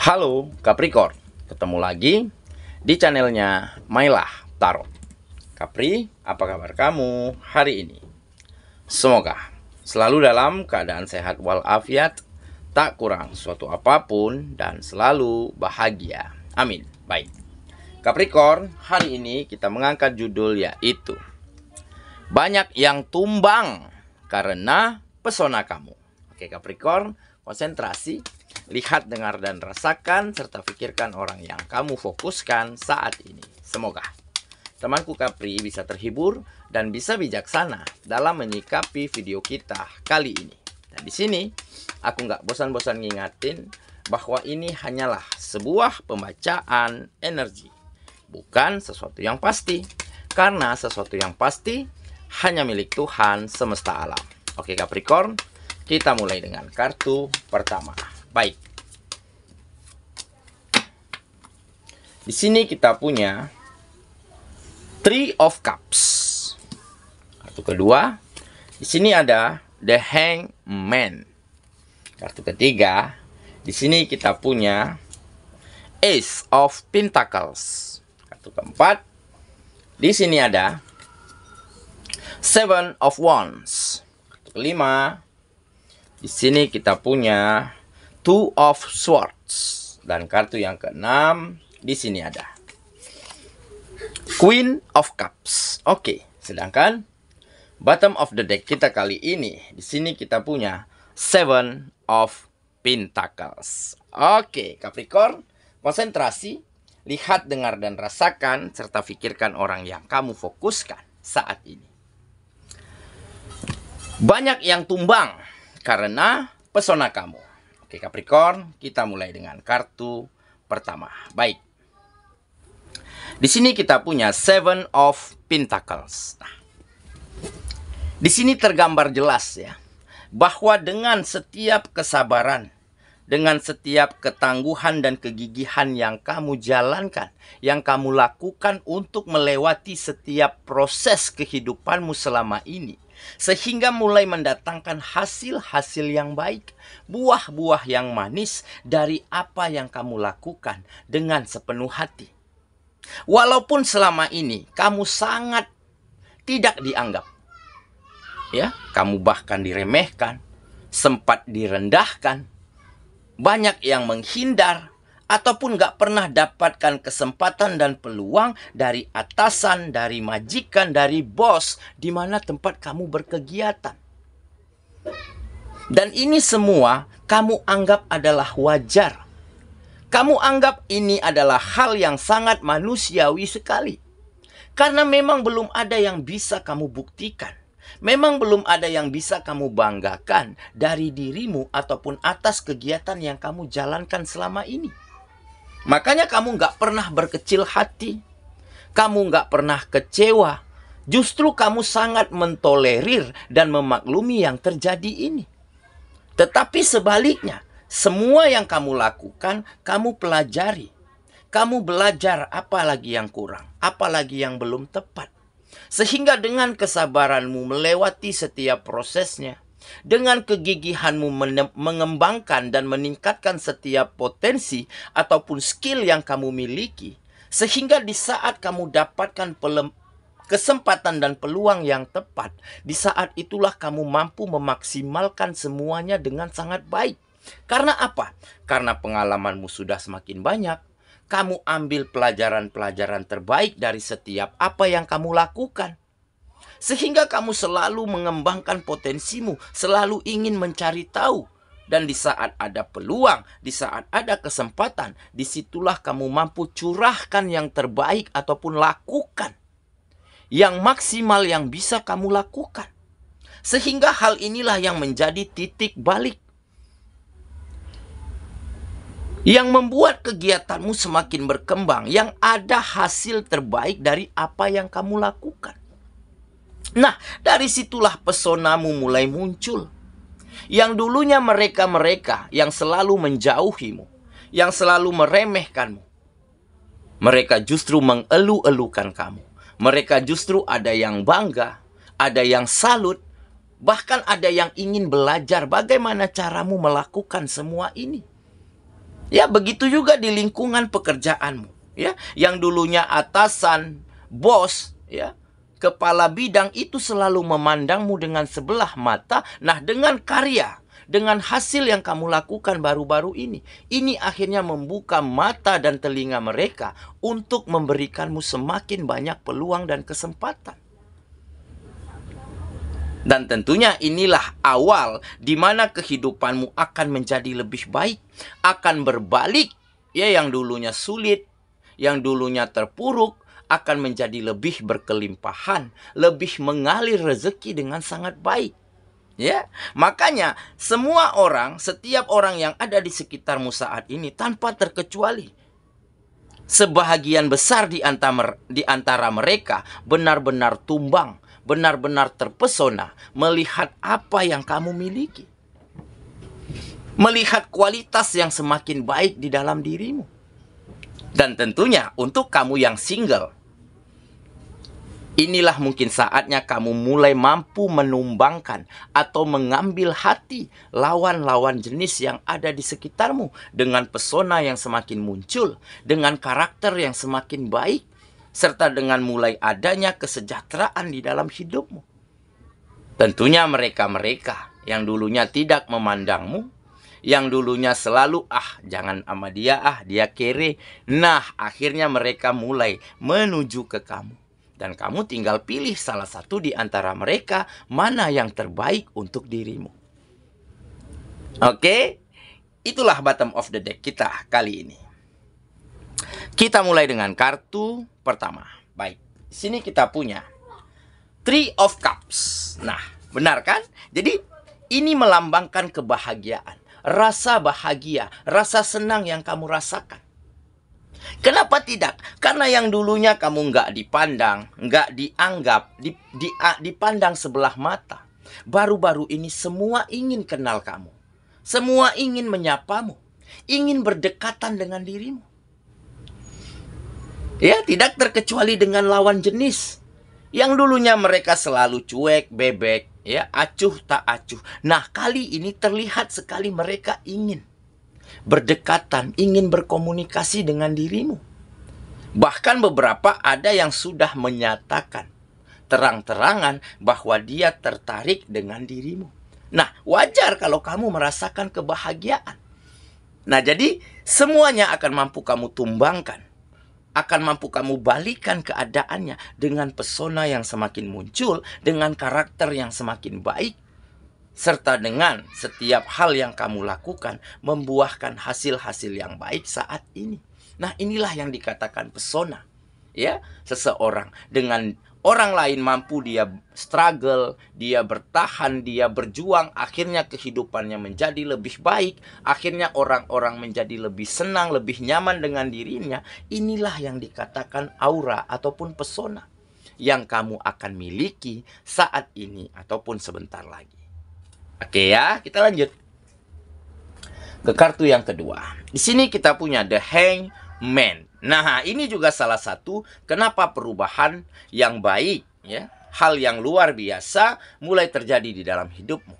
Halo Capricorn, ketemu lagi di channelnya Mailah Tarot. Capri, apa kabar kamu hari ini? Semoga selalu dalam keadaan sehat walafiat, tak kurang suatu apapun, dan selalu bahagia. Amin. Baik, Capricorn, hari ini kita mengangkat judul yaitu banyak yang tumbang karena pesona kamu. Oke Capricorn, konsentrasi. Lihat, dengar, dan rasakan, serta pikirkan orang yang kamu fokuskan saat ini. Semoga temanku Capri bisa terhibur dan bisa bijaksana dalam menyikapi video kita kali ini. Dan di sini, aku nggak bosan-bosan ngingatin bahwa ini hanyalah sebuah pembacaan energi, bukan sesuatu yang pasti. Karena sesuatu yang pasti hanya milik Tuhan semesta alam. Oke Capricorn, kita mulai dengan kartu pertama. Baik. Di sini kita punya Three of Cups. Kartu kedua, di sini ada The Hangman. Kartu ketiga, di sini kita punya Ace of Pentacles. Kartu keempat, di sini ada Seven of Wands. Kartu kelima, di sini kita punya Two of Swords. Dan kartu yang keenam, di sini ada Queen of Cups. Oke, sedangkan bottom of the deck kita kali ini, di sini kita punya Seven of Pentacles. Oke, Capricorn, konsentrasi, lihat, dengar, dan rasakan, serta pikirkan orang yang kamu fokuskan saat ini. Banyak yang tumbang karena pesona kamu. Oke Capricorn, kita mulai dengan kartu pertama. Baik. Di sini kita punya Seven of Pentacles. Nah, di sini tergambar jelas ya, bahwa dengan setiap kesabaran, dengan setiap ketangguhan dan kegigihan yang kamu jalankan, yang kamu lakukan untuk melewati setiap proses kehidupanmu selama ini, sehingga mulai mendatangkan hasil-hasil yang baik, buah-buah yang manis dari apa yang kamu lakukan dengan sepenuh hati. Walaupun selama ini kamu sangat tidak dianggap, ya, kamu bahkan diremehkan, sempat direndahkan, banyak yang menghindar, ataupun gak pernah dapatkan kesempatan dan peluang dari atasan, dari majikan, dari bos, di mana tempat kamu berkegiatan. Dan ini semua kamu anggap adalah wajar. Kamu anggap ini adalah hal yang sangat manusiawi sekali. Karena memang belum ada yang bisa kamu buktikan. Memang belum ada yang bisa kamu banggakan dari dirimu ataupun atas kegiatan yang kamu jalankan selama ini. Makanya kamu nggak pernah berkecil hati. Kamu nggak pernah kecewa. Justru kamu sangat mentolerir dan memaklumi yang terjadi ini. Tetapi sebaliknya, semua yang kamu lakukan, kamu pelajari. Kamu belajar apa lagi yang kurang, apa lagi yang belum tepat. Sehingga dengan kesabaranmu melewati setiap prosesnya, dengan kegigihanmu mengembangkan dan meningkatkan setiap potensi ataupun skill yang kamu miliki, sehingga di saat kamu dapatkan kesempatan dan peluang yang tepat, di saat itulah kamu mampu memaksimalkan semuanya dengan sangat baik. Karena apa? Karena pengalamanmu sudah semakin banyak. Kamu ambil pelajaran-pelajaran terbaik dari setiap apa yang kamu lakukan. Sehingga kamu selalu mengembangkan potensimu, selalu ingin mencari tahu. Dan di saat ada peluang, di saat ada kesempatan, disitulah kamu mampu curahkan yang terbaik ataupun lakukan yang maksimal yang bisa kamu lakukan. Sehingga hal inilah yang menjadi titik balik, yang membuat kegiatanmu semakin berkembang, yang ada hasil terbaik dari apa yang kamu lakukan. Nah, dari situlah pesonamu mulai muncul. Yang dulunya mereka-mereka yang selalu menjauhimu, yang selalu meremehkanmu, mereka justru mengeluh-elukan kamu. Mereka justru ada yang bangga, ada yang salut, bahkan ada yang ingin belajar bagaimana caramu melakukan semua ini. Ya, begitu juga di lingkungan pekerjaanmu. Ya, yang dulunya atasan, bos, ya, kepala bidang itu selalu memandangmu dengan sebelah mata. Nah, dengan karya, dengan hasil yang kamu lakukan baru-baru ini akhirnya membuka mata dan telinga mereka untuk memberikanmu semakin banyak peluang dan kesempatan. Dan tentunya inilah awal di mana kehidupanmu akan menjadi lebih baik, akan berbalik. Ya, yang dulunya sulit, yang dulunya terpuruk, akan menjadi lebih berkelimpahan, lebih mengalir rezeki dengan sangat baik. Ya, makanya semua orang, setiap orang yang ada di sekitarmu saat ini tanpa terkecuali, sebahagian besar di antara mereka benar-benar tumbang, benar-benar terpesona melihat apa yang kamu miliki. Melihat kualitas yang semakin baik di dalam dirimu. Dan tentunya untuk kamu yang single, inilah mungkin saatnya kamu mulai mampu menumbangkan atau mengambil hati lawan-lawan jenis yang ada di sekitarmu dengan pesona yang semakin muncul, dengan karakter yang semakin baik, serta dengan mulai adanya kesejahteraan di dalam hidupmu. Tentunya mereka-mereka yang dulunya tidak memandangmu, yang dulunya selalu, jangan sama dia, dia kere. Nah, akhirnya mereka mulai menuju ke kamu. Dan kamu tinggal pilih salah satu di antara mereka mana yang terbaik untuk dirimu. Oke, itulah bottom of the deck kita kali ini. Kita mulai dengan kartu pertama. Baik, di sini kita punya Three of Cups. Nah, benar kan? Jadi, ini melambangkan kebahagiaan. Rasa bahagia, rasa senang yang kamu rasakan. Kenapa tidak? Karena yang dulunya kamu nggak dipandang, nggak dianggap, dipandang sebelah mata. Baru-baru ini semua ingin kenal kamu. Semua ingin menyapamu. Ingin berdekatan dengan dirimu. Ya, tidak terkecuali dengan lawan jenis. Yang dulunya mereka selalu cuek, bebek, ya, acuh tak acuh. Nah, kali ini terlihat sekali mereka ingin berdekatan, ingin berkomunikasi dengan dirimu. Bahkan beberapa ada yang sudah menyatakan terang-terangan bahwa dia tertarik dengan dirimu. Nah, wajar kalau kamu merasakan kebahagiaan. Nah, jadi semuanya akan mampu kamu tumbangkan. Akan mampu kamu balikan keadaannya dengan pesona yang semakin muncul, dengan karakter yang semakin baik, serta dengan setiap hal yang kamu lakukan membuahkan hasil-hasil yang baik saat ini. Nah, inilah yang dikatakan pesona. Ya, seseorang dengan orang lain mampu dia struggle, dia bertahan, dia berjuang, akhirnya kehidupannya menjadi lebih baik, akhirnya orang-orang menjadi lebih senang, lebih nyaman dengan dirinya. Inilah yang dikatakan aura ataupun pesona yang kamu akan miliki saat ini ataupun sebentar lagi. Oke ya, kita lanjut ke kartu yang kedua. Di sini kita punya The Hangman. Nah, ini juga salah satu kenapa perubahan yang baik, ya, hal yang luar biasa mulai terjadi di dalam hidupmu.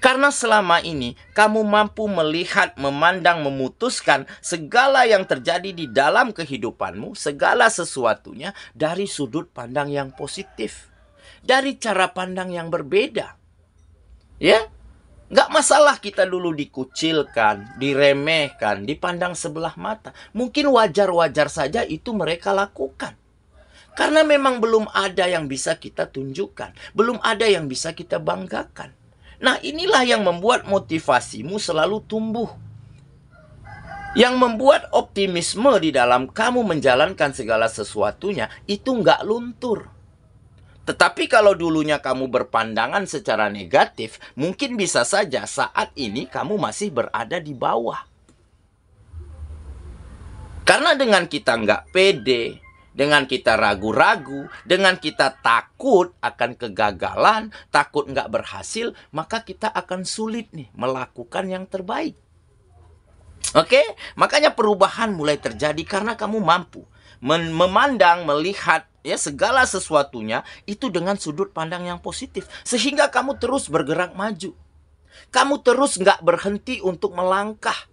Karena selama ini kamu mampu melihat, memandang, memutuskan segala yang terjadi di dalam kehidupanmu, segala sesuatunya dari sudut pandang yang positif, dari cara pandang yang berbeda. Ya, nggak masalah kita dulu dikucilkan, diremehkan, dipandang sebelah mata. Mungkin wajar-wajar saja itu mereka lakukan. Karena memang belum ada yang bisa kita tunjukkan. Belum ada yang bisa kita banggakan. Nah, inilah yang membuat motivasimu selalu tumbuh. Yang membuat optimisme di dalam kamu menjalankan segala sesuatunya itu nggak luntur. Tetapi kalau dulunya kamu berpandangan secara negatif, mungkin bisa saja saat ini kamu masih berada di bawah. Karena dengan kita nggak pede, dengan kita ragu-ragu, dengan kita takut akan kegagalan, takut nggak berhasil, maka kita akan sulit nih melakukan yang terbaik. Oke? Makanya perubahan mulai terjadi karena kamu mampu memandang, melihat ya segala sesuatunya itu dengan sudut pandang yang positif, sehingga kamu terus bergerak maju. Kamu terus nggak berhenti untuk melangkah.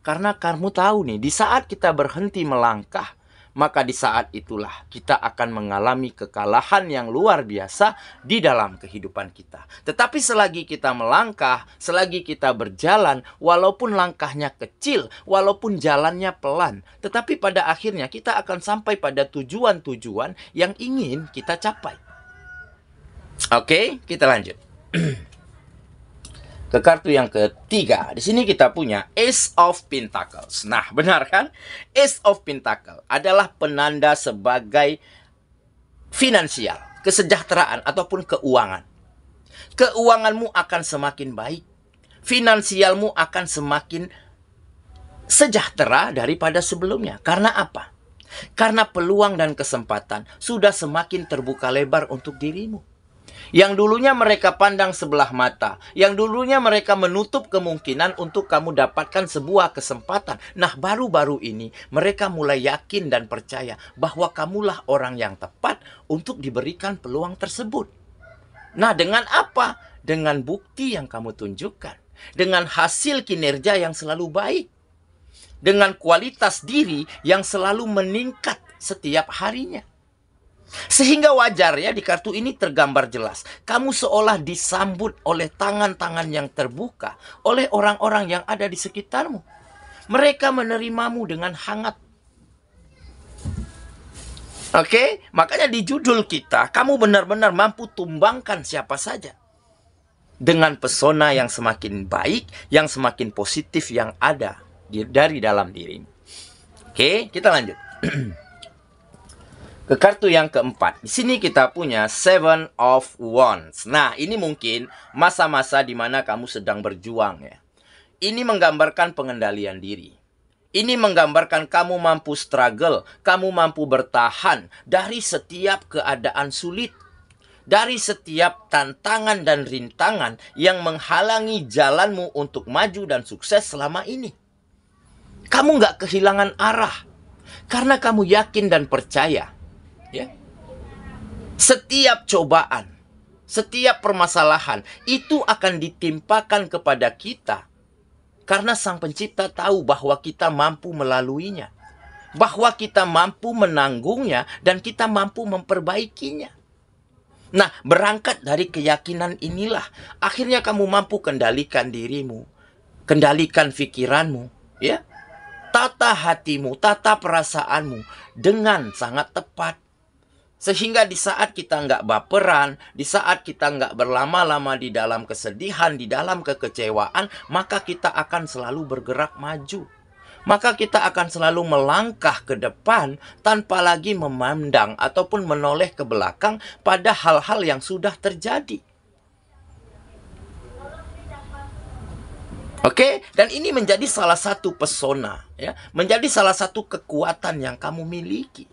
Karena kamu tahu nih, di saat kita berhenti melangkah, maka di saat itulah kita akan mengalami kekalahan yang luar biasa di dalam kehidupan kita. Tetapi selagi kita melangkah, selagi kita berjalan, walaupun langkahnya kecil, walaupun jalannya pelan, tetapi pada akhirnya kita akan sampai pada tujuan-tujuan yang ingin kita capai. Oke, kita lanjut. Ke kartu yang ketiga. Di sini kita punya Ace of Pentacles. Nah, benar kan? Ace of Pentacles adalah penanda sebagai finansial, kesejahteraan ataupun keuangan. Keuanganmu akan semakin baik. Finansialmu akan semakin sejahtera daripada sebelumnya. Karena apa? Karena peluang dan kesempatan sudah semakin terbuka lebar untuk dirimu. Yang dulunya mereka pandang sebelah mata, yang dulunya mereka menutup kemungkinan untuk kamu dapatkan sebuah kesempatan. Nah, baru-baru ini mereka mulai yakin dan percaya bahwa kamulah orang yang tepat untuk diberikan peluang tersebut. Nah, dengan apa? Dengan bukti yang kamu tunjukkan, dengan hasil kinerja yang selalu baik, dengan kualitas diri yang selalu meningkat setiap harinya. Sehingga wajar ya, di kartu ini tergambar jelas. Kamu seolah disambut oleh tangan-tangan yang terbuka oleh orang-orang yang ada di sekitarmu. Mereka menerimamu dengan hangat. Oke, makanya di judul kita, kamu benar-benar mampu tumbangkan siapa saja. Dengan pesona yang semakin baik, yang semakin positif yang ada dari dalam dirimu. Oke, kita lanjut. Ke kartu yang keempat. Di sini kita punya Seven of Wands. Nah, ini mungkin masa-masa di mana kamu sedang berjuang ya. Ini menggambarkan pengendalian diri. Ini menggambarkan kamu mampu struggle, kamu mampu bertahan dari setiap keadaan sulit. Dari setiap tantangan dan rintangan yang menghalangi jalanmu untuk maju dan sukses selama ini. Kamu nggak kehilangan arah. Karena kamu yakin dan percaya. Ya. Setiap cobaan, setiap permasalahan itu akan ditimpakan kepada kita karena Sang Pencipta tahu bahwa kita mampu melaluinya, bahwa kita mampu menanggungnya dan kita mampu memperbaikinya. Nah, berangkat dari keyakinan inilah akhirnya kamu mampu kendalikan dirimu, kendalikan pikiranmu, ya. Tata hatimu, tata perasaanmu dengan sangat tepat. Sehingga di saat kita nggak baperan, di saat kita nggak berlama-lama di dalam kesedihan, di dalam kekecewaan, maka kita akan selalu bergerak maju. Maka kita akan selalu melangkah ke depan tanpa lagi memandang ataupun menoleh ke belakang pada hal-hal yang sudah terjadi. Oke, dan ini menjadi salah satu pesona, ya, menjadi salah satu kekuatan yang kamu miliki.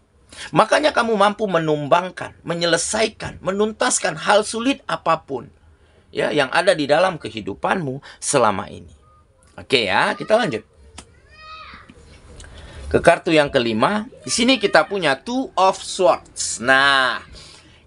Makanya kamu mampu menumbangkan, menyelesaikan, menuntaskan hal sulit apapun ya yang ada di dalam kehidupanmu selama ini. Oke ya, kita lanjut. Ke kartu yang kelima, di sini kita punya Two of Swords. Nah,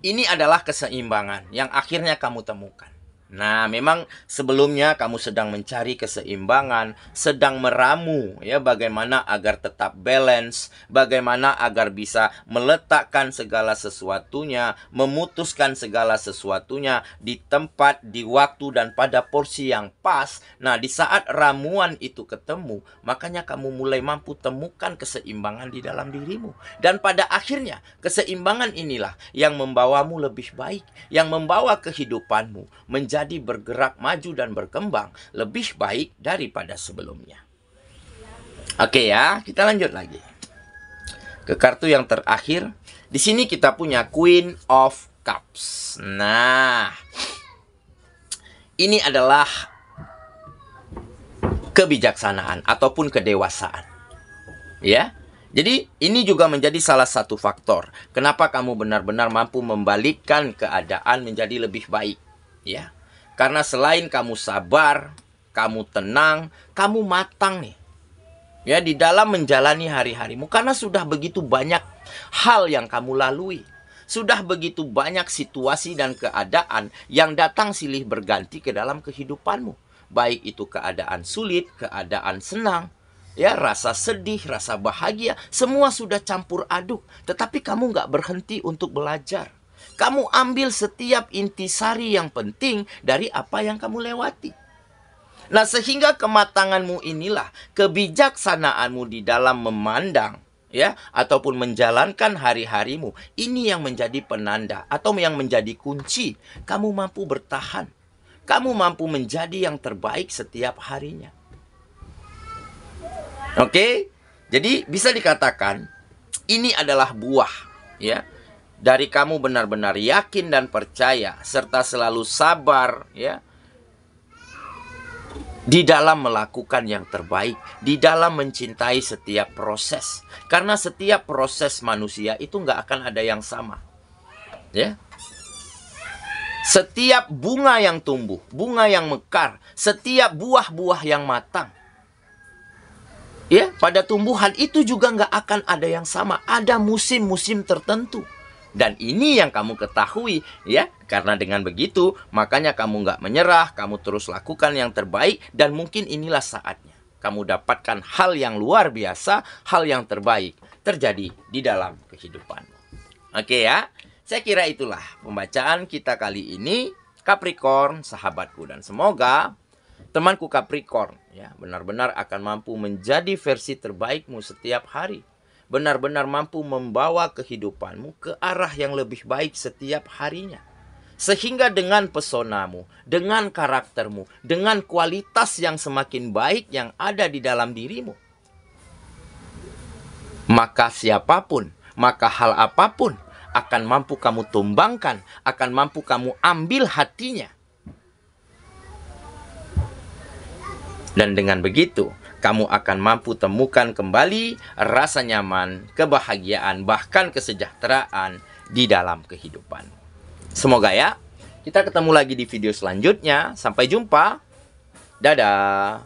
ini adalah keseimbangan yang akhirnya kamu temukan. Nah, memang sebelumnya kamu sedang mencari keseimbangan, sedang meramu ya bagaimana agar tetap balance, bagaimana agar bisa meletakkan segala sesuatunya, memutuskan segala sesuatunya di tempat, di waktu dan pada porsi yang pas. Nah, di saat ramuan itu ketemu, makanya kamu mulai mampu temukan keseimbangan di dalam dirimu. Dan pada akhirnya, keseimbangan inilah yang membawamu lebih baik, yang membawa kehidupanmu menjadi bergerak maju dan berkembang lebih baik daripada sebelumnya. Oke ya, kita lanjut lagi. Ke kartu yang terakhir, di sini kita punya Queen of Cups. Nah, ini adalah kebijaksanaan ataupun kedewasaan. Ya. Jadi ini juga menjadi salah satu faktor kenapa kamu benar-benar mampu membalikkan keadaan menjadi lebih baik. Ya. Karena selain kamu sabar, kamu tenang, kamu matang nih. Ya, di dalam menjalani hari-harimu. Karena sudah begitu banyak hal yang kamu lalui. Sudah begitu banyak situasi dan keadaan yang datang silih berganti ke dalam kehidupanmu. Baik itu keadaan sulit, keadaan senang. ya, rasa sedih, rasa bahagia, semua sudah campur aduk. Tetapi kamu nggak berhenti untuk belajar. Kamu ambil setiap intisari yang penting dari apa yang kamu lewati. Nah, sehingga kematanganmu inilah, kebijaksanaanmu di dalam memandang, ya, ataupun menjalankan hari-harimu, ini yang menjadi penanda atau yang menjadi kunci. Kamu mampu bertahan. Kamu mampu menjadi yang terbaik setiap harinya. Oke? Jadi bisa dikatakan ini adalah buah, ya. Dari kamu benar-benar yakin dan percaya serta selalu sabar, ya, di dalam melakukan yang terbaik, di dalam mencintai setiap proses. Karena setiap proses manusia itu nggak akan ada yang sama. Ya. Setiap bunga yang tumbuh, bunga yang mekar, setiap buah-buah yang matang, ya, pada tumbuhan itu juga nggak akan ada yang sama. Ada musim-musim tertentu. Dan ini yang kamu ketahui, ya. Karena dengan begitu, makanya kamu nggak menyerah, kamu terus lakukan yang terbaik, dan mungkin inilah saatnya kamu dapatkan hal yang luar biasa, hal yang terbaik terjadi di dalam kehidupanmu. Oke ya, saya kira itulah pembacaan kita kali ini, Capricorn, sahabatku. Dan semoga temanku Capricorn, ya, benar-benar akan mampu menjadi versi terbaikmu setiap hari. Benar-benar mampu membawa kehidupanmu ke arah yang lebih baik setiap harinya. Sehingga dengan pesonamu, dengan karaktermu, dengan kualitas yang semakin baik yang ada di dalam dirimu, maka siapapun, maka hal apapun akan mampu kamu tumbangkan, akan mampu kamu ambil hatinya. Dan dengan begitu, kamu akan mampu temukan kembali rasa nyaman, kebahagiaan, bahkan kesejahteraan di dalam kehidupan. Semoga ya, kita ketemu lagi di video selanjutnya. Sampai jumpa. Dadah.